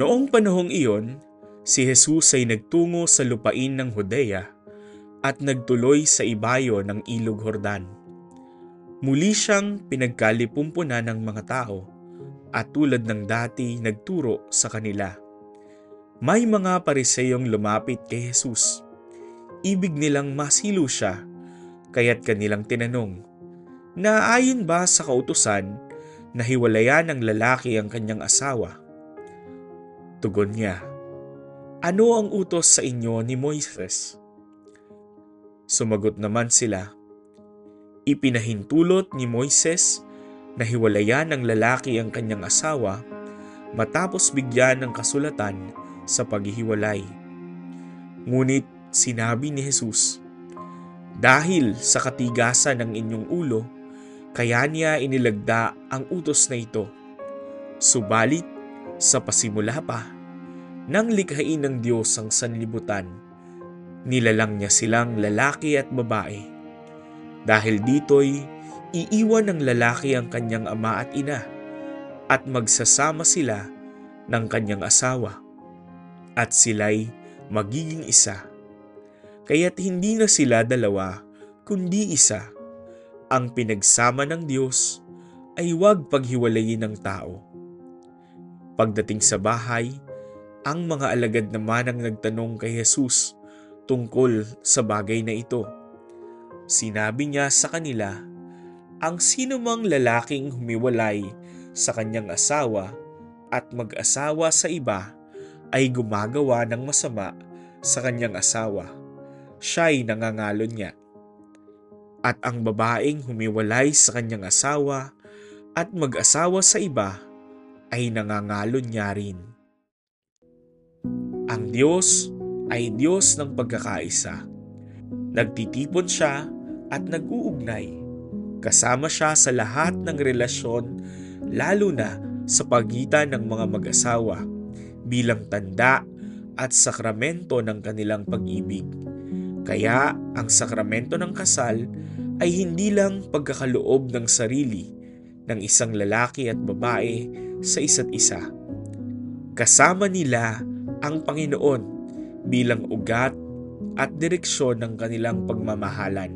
Noong panahong iyon, si Jesus ay nagtungo sa lupain ng Judea at nagtuloy sa ibayo ng Ilog Jordan. Muli siyang pinagkalipumpunan ng mga tao at tulad ng dati nagturo sa kanila. May mga Pariseyong lumapit kay Jesus. Ibig nilang masilo siya, kaya't kanilang tinanong, "Naayon ba sa kautusan na hiwalayan ng lalaki ang kanyang asawa?" Tugon niya, "Ano ang utos sa inyo ni Moises?" Sumagot naman sila, "Ipinahintulot ni Moises na hiwalayan ng lalaki ang kanyang asawa matapos bigyan ng kasulatan sa paghihiwalay." Ngunit sinabi ni Jesus, "Dahil sa katigasan ng inyong ulo, kaya niya inilagda ang utos na ito. Subalit sa pasimula pa, nang likhain ng Diyos ang sanlibutan, nilalang niya silang lalaki at babae. Dahil dito'y iiwan ng lalaki ang kanyang ama at ina, at magsasama sila ng kanyang asawa, at sila'y magiging isa. Kaya't hindi na sila dalawa, kundi isa. Ang pinagsama ng Diyos ay huwag paghiwalayin ng tao." Pagdating sa bahay, ang mga alagad naman ang nagtanong kay Jesus tungkol sa bagay na ito. Sinabi niya sa kanila, "Ang sinumang lalaking humiwalay sa kanyang asawa at mag-asawa sa iba ay gumagawa ng masama sa kanyang asawa. Siya'y nangangalon niya. At ang babaeng humiwalay sa kanyang asawa at mag-asawa sa iba ay nangangalon niya rin." Ang Diyos ay Diyos ng pagkakaisa. Nagtitipon siya at nag-uugnay. Kasama siya sa lahat ng relasyon, lalo na sa pagitan ng mga mag-asawa, bilang tanda at sakramento ng kanilang pag-ibig. Kaya ang sakramento ng kasal ay hindi lang pagkakaloob ng sarili ng isang lalaki at babae sa isa't isa. Kasama nila ang Panginoon bilang ugat at direksyon ng kanilang pagmamahalan.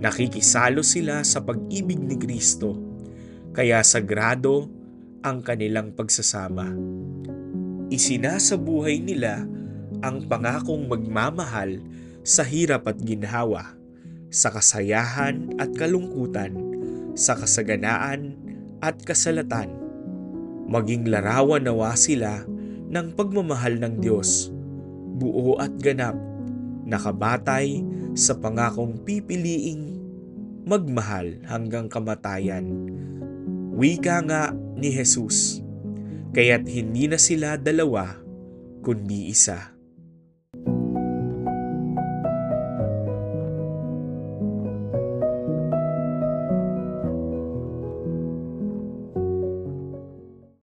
Nakikisalo sila sa pag-ibig ni Kristo, kaya sagrado ang kanilang pagsasama. Isinasabuhay nila ang pangakong magmamahal sa hirap at ginhawa, sa kasayahan at kalungkutan, sa kasaganaan at kasalatan. Maging larawan nawa sila ng pagmamahal ng Diyos, buo at ganap, nakabatay sa pangakong pipiliing magmahal hanggang kamatayan. Wika nga ni Jesus, kaya't hindi na sila dalawa, kundi isa.